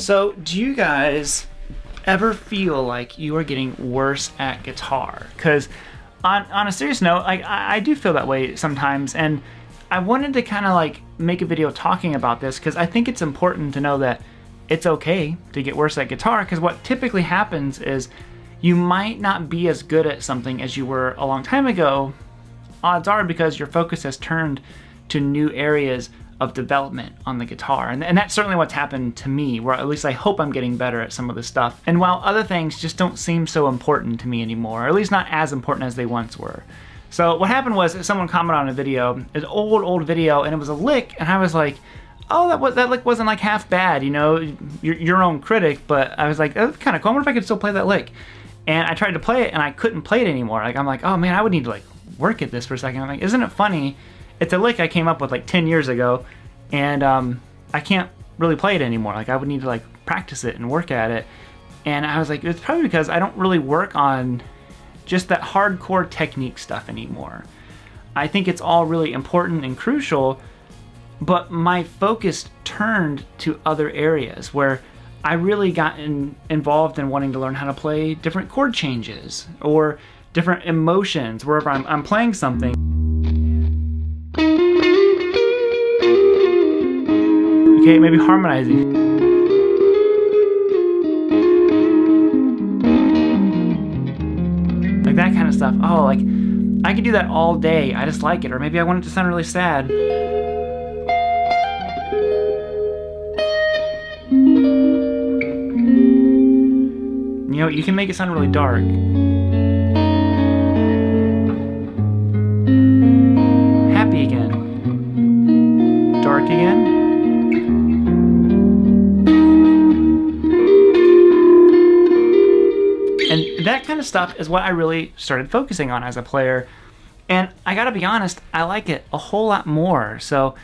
So, do you guys ever feel like you are getting worse at guitar? Because on a serious note, I do feel that way sometimes, and I wanted to kind of like make a video talking about this because I think it's important to know that it's okay to get worse at guitar, because what typically happens is you might not be as good at something as you were a long time ago. Odds are because your focus has turned to new areas of development on the guitar. And that's certainly what's happened to me, where at least I hope I'm getting better at some of this stuff. And while other things just don't seem so important to me anymore, or at least not as important as they once were. So what happened was someone commented on a video, an old video, and it was a lick, and I was like, oh, that lick wasn't like half bad, you know, you're your own critic, but I was like, that's kind of cool, I wonder if I could still play that lick. And I tried to play it, and I couldn't play it anymore. Like, I'm like, oh man, I would need to like work at this for a second. I'm like, isn't it funny? It's a lick I came up with like 10 years ago, and I can't really play it anymore. Like, I would need to like practice it and work at it. And I was like, it's probably because I don't really work on just that hardcore technique stuff anymore. I think it's all really important and crucial, but my focus turned to other areas where I really got involved in wanting to learn how to play different chord changes or different emotions wherever I'm playing something. Okay, maybe harmonizing. Like that kind of stuff. Oh, like I could do that all day. I just like it. Or maybe I want it to sound really sad. You know, you can make it sound really dark. Happy again. Dark again. And that kind of stuff is what I really started focusing on as a player. And I gotta be honest, I like it a whole lot more. So,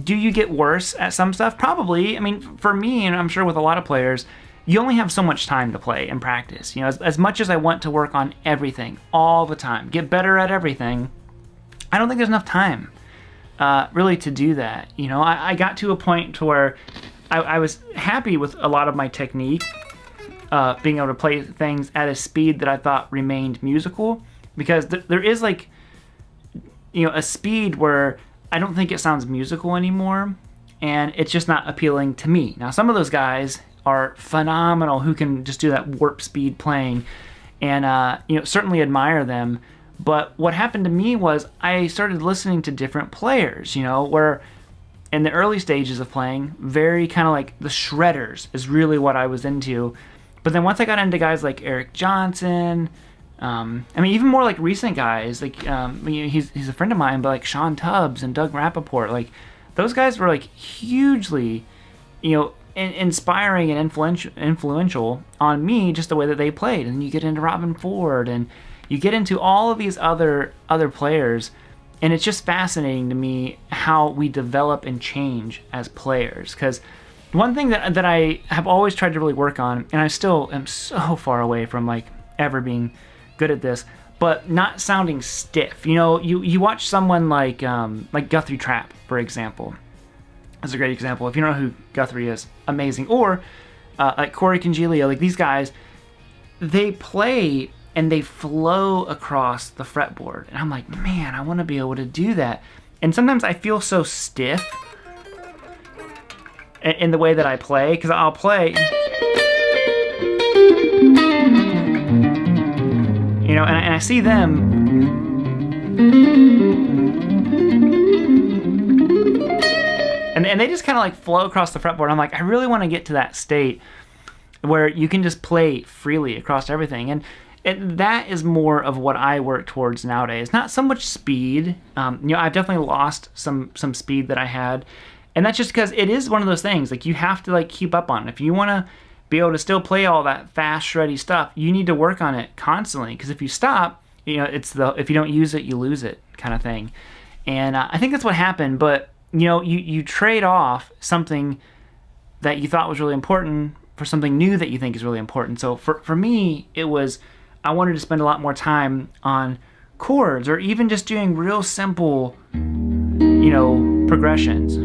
do you get worse at some stuff? Probably. I mean, for me, and I'm sure with a lot of players, you only have so much time to play and practice. You know, as much as I want to work on everything all the time, get better at everything, I don't think there's enough time really to do that. You know, I got to a point to where I was happy with a lot of my technique, being able to play things at a speed that I thought remained musical, because there is like, you know, a speed where I don't think it sounds musical anymore, and it's just not appealing to me. Now, some of those guys are phenomenal who can just do that warp speed playing, and you know, certainly admire them. But what happened to me was I started listening to different players, you know, where in the early stages of playing, very kind of like the shredders is really what I was into. But then once I got into guys like Eric Johnson, I mean, even more like recent guys, like he's a friend of mine, but like Sean Tubbs and Doug Rappaport, like those guys were like hugely, you know, inspiring and influential on me, just the way that they played. And you get into Robben Ford, and you get into all of these other players, and it's just fascinating to me how we develop and change as players. Because one thing that I have always tried to really work on, and I still am so far away from like ever being good at this, but not sounding stiff. You know, you watch someone like Guthrie Trapp, for example. That's a great example. If you don't know who Guthrie is, amazing. Or like Corey Congilio, like these guys, they play and they flow across the fretboard. And I'm like, man, I want to be able to do that. And sometimes I feel so stiff in the way that I play, because I'll play, you know, and I see them, and they just kind of like flow across the fretboard. I'm like, I really want to get to that state where you can just play freely across everything. And that is more of what I work towards nowadays. Not so much speed. You know, I've definitely lost some speed that I had. And that's just because it is one of those things, like you have to like keep up on it. If you want to be able to still play all that fast, shreddy stuff, you need to work on it constantly. Because if you stop, you know, if you don't use it, you lose it kind of thing. And I think that's what happened. But you know, you trade off something that you thought was really important for something new that you think is really important. So for me, it was, I wanted to spend a lot more time on chords, or even just doing real simple, you know, progressions.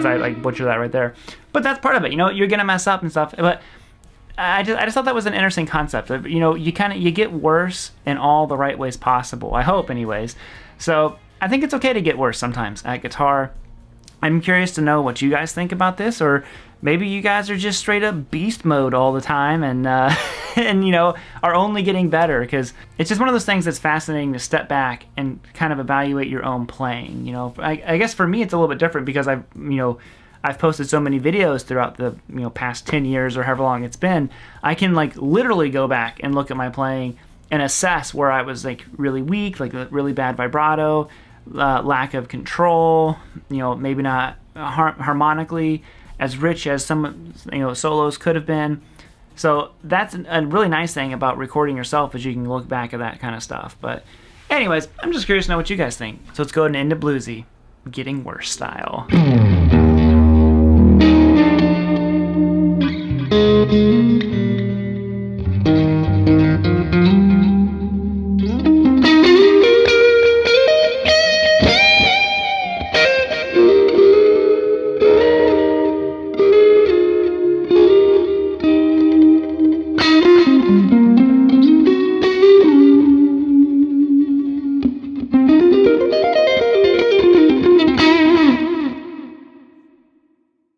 as I like butcher that right there. But that's part of it. You know, you're gonna mess up and stuff. But I just thought that was an interesting concept. You know, you get worse in all the right ways possible. I hope, anyways. So I think it's okay to get worse sometimes at guitar. I'm curious to know what you guys think about this, or maybe you guys are just straight up beast mode all the time and and you know, are only getting better, because it's just one of those things that's fascinating to step back and kind of evaluate your own playing. You know, I guess for me it's a little bit different because I've posted so many videos throughout the past 10 years or however long it's been. I can like literally go back and look at my playing and assess where I was like really weak, like really bad vibrato, lack of control, maybe not harmonically as rich as some solos could have been. So that's a really nice thing about recording yourself, is you can look back at that kind of stuff. But anyways, I'm just curious to know what you guys think. So let's go into bluesy, getting worse style.